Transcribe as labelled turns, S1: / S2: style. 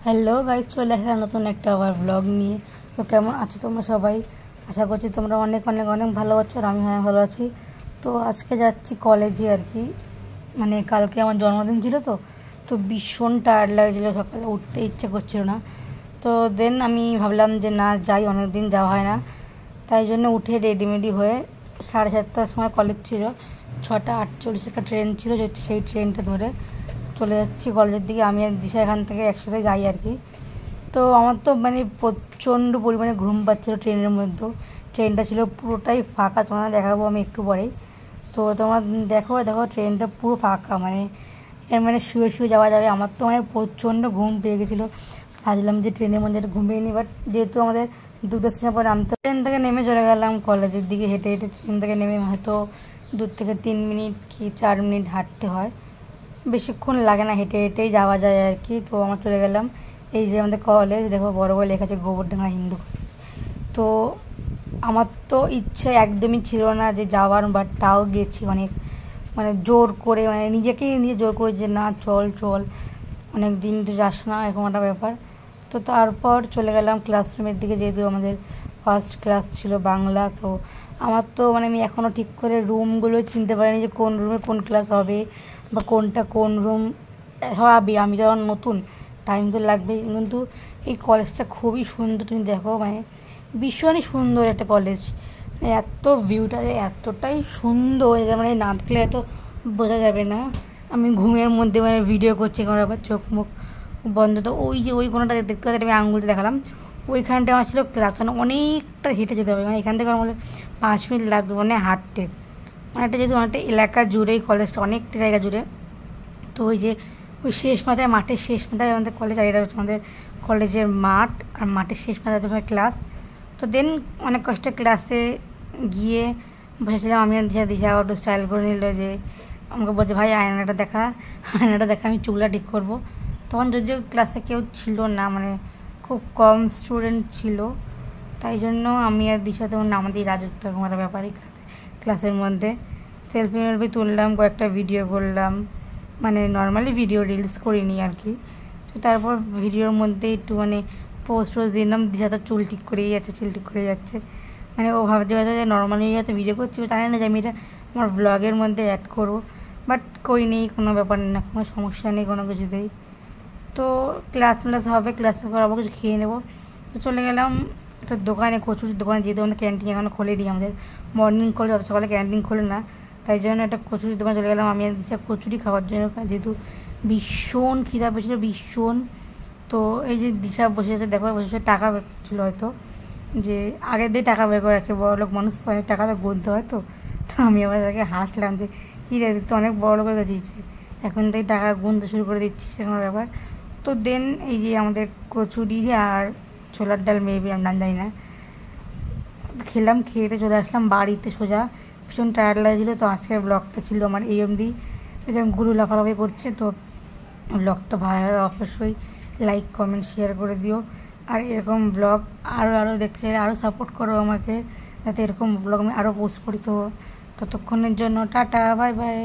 S1: Hello guys, চলে আসলাম নতুন একটা আবার ব্লগ নিয়ে। তো কেমন আছো তোমরা সবাই? আশা করছি তোমরা অনেক অনেক অনেক ভালো আছো আর আমি ভালো আছি। তো আজকে যাচ্ছি কলেজে আর কি, মানে কালকে আমার জন্মদিন ছিল তো ভীষণ টায়ার্ড লাগছিলো, সকালে উঠতে ইচ্ছে করছিল না। তো দেন আমি ভাবলাম যে না যাই, অনেক দিন যাওয়া হয় না। তাই জন্য উঠে রেডিমেডি হয়ে 7:30টার সময় কলেজ ছিল, 6:48 একটা ট্রেন ছিল, সেই ট্রেনটা ধরে চলে যাচ্ছি কলেজের দিকে। আমি আর দিশা এখান থেকে একসাথে যাই আর কি। তো আমার তো মানে প্রচণ্ড পরিমাণে ঘুম পাচ্ছিলো ট্রেনের মধ্যেও। ট্রেনটা ছিল পুরোটাই ফাঁকা, তোমাদের দেখাবো আমি একটু পরেই। তো তোমার দেখো দেখো ট্রেনটা পুরো ফাঁকা, মানে এর মানে শুয়ে শুয়ে যাওয়া যাবে। আমার তো মানে প্রচণ্ড ঘুম পেয়ে গেছিলো, ভাবলাম যে ট্রেনের মধ্যে একটু ঘুমিয়ে নিই। বাট যেহেতু আমাদের 2টো স্টেশন পরে নামতে, ট্রেন থেকে নেমে চলে গেলাম কলেজের দিকে হেঁটে হেঁটে। ট্রেন থেকে নেমে হয়তো 2 থেকে 3 মিনিট কি 4 মিনিট হাঁটতে হয়, বেশিক্ষণ লাগে না, হেঁটে হেঁটেই যাওয়া যায় আর কি। তো আমরা চলে গেলাম, এই যে আমাদের কলেজ, দেখো বড় করে লেখা আছে গোবরডাঙ্গা হিন্দু কলেজ। তো আমার তো ইচ্ছে একদমই ছিল না যে যাওয়ার, বাট তাও গেছি অনেক, মানে জোর করে, মানে নিজেকেই নিজে জোর করে যে না চল চল, অনেক দিন তো যাস না, এরকম একটা ব্যাপার। তো তারপর চলে গেলাম ক্লাসরুমের দিকে, যেহেতু আমাদের ফার্স্ট ক্লাস ছিল বাংলা। তো আমার তো মানে আমি এখনও ঠিক করে রুমগুলো চিনতে পারিনি যে কোন রুমে কোন ক্লাস হবে বা কোনটা কোন রুম হবে। আমি যখন নতুন, টাইম তো লাগবেই। কিন্তু এই কলেজটা খুবই সুন্দর, তুমি দেখো, মানে ভীষণই সুন্দর একটা কলেজ। এত ভিউটা এতটাই সুন্দর, মানে না দেখলে এত বোঝা যাবে না। আমি ঘুমের মধ্যে মানে ভিডিও করছি, এখন আবার চোখ মুখ বন্ধ। তো ওই যে ওই কোনোটা দেখতে পাচ্ছি, আমি আঙুলতে দেখালাম, ওইখানটা আমার ছিল ক্লাস। মানে অনেকটা হেঁটে যেতে হবে, মানে এখান থেকে আমার 5 মিনিট লাগবে মানে হাঁটতে। অনেকটা যেহেতু অনেকটা এলাকা জুড়েই কলেজটা, অনেকটা জায়গা জুড়ে। তো ওই যে ওই শেষ মাথায়, মাঠের শেষ মাথায় আমাদের কলেজ, আর এটা হচ্ছে আমাদের কলেজের মাঠ, আর মাঠের শেষ মাথায় তোমার ক্লাস। তো দেন অনেক কষ্টে ক্লাসে গিয়ে বসেছিলাম আমি আর দিশা একটু স্টাইল করে নিল, যে আমাকে বলছে ভাই আয়নাটা দেখা, আয়নাটা দেখা, আমি চুলটা ঠিক করবো। তখন যদিও ক্লাসে কেউ ছিল না, মানে খুব কম স্টুডেন্ট ছিল, তাই জন্য আমি আর দিশা তখন আমাদের রাজত্ব একটা ব্যাপারই ক্লাসের মধ্যে সেলফি মেলফি তুললাম, কয়েকটা ভিডিও করলাম, মানে নর্মালি ভিডিও রিলস করিনি আর কি। তো তারপর ভিডিওর মধ্যে একটু মানে পোস্ট টোস্ট দিলাম, দিশা তো চুল ঠিক করেই যাচ্ছে, চুল ঠিক করে যাচ্ছে, মানে ও ভাবছে হয়তো যে নর্মালি হয়তো ভিডিও করছি, জানি না যে আমি এটা আমার ব্লগের মধ্যে অ্যাড করবো। বাট কই নেই, কোনো ব্যাপার না, কোনো সমস্যা নেই কোনো কিছুতেই। তো ক্লাস হবে, ক্লাসে করাবো, কিছু খেয়ে নেবো। তো চলে গেলাম একটা দোকানে, কচুরির দোকানে, যেহেতু আমাদের ক্যান্টিন এখনও খোলেনি, আমাদের মর্নিং কলেজ, অত সকালে ক্যান্টিন খোলে না, তাই জন্য একটা কচুরির দোকানে চলে গেলাম। আমি দিশা কচুরি খাওয়ার জন্য, যেহেতু ভীষণ খিদা পেয়েছিল, ভীষণ। তো এই যে দিশা বসে আছে, দেখো বসে টাকা ছিল হয়তো, যে আগের দিয়ে টাকা বের করে আছে, বড়লোক মানুষ তো অনেক টাকা তো গুনতে হয়। তো তো আমি আবার তাকে হাসলাম যে কী রে, তো অনেক বড়লোক হয়ে গেছিস, এখন থেকে টাকা গুনতে শুরু করে দিচ্ছিস, সেরকম ব্যাপার। তো দেন এই যে আমাদের কচুরি আর ছোলার ডাল, মেবি আমি নাম জানি না, খেলাম, খেতে চলে আসলাম বাড়িতে সোজা। ভীষণ টায়ার্ড লাগছিলো। তো আজকের ব্লগটা ছিল আমার এই অবধি, যেমন গুরু লাফালাফি করছে। তো ব্লগটা ভালো অবশ্যই লাইক কমেন্ট শেয়ার করে দিও, আর এরকম ব্লগ আরও দেখতে চাইলে আরও সাপোর্ট করো আমাকে, যাতে এরকম ব্লগ আমি আরও পোস্ট করি। তো ততক্ষণের জন্য টাটা, বাই বাই।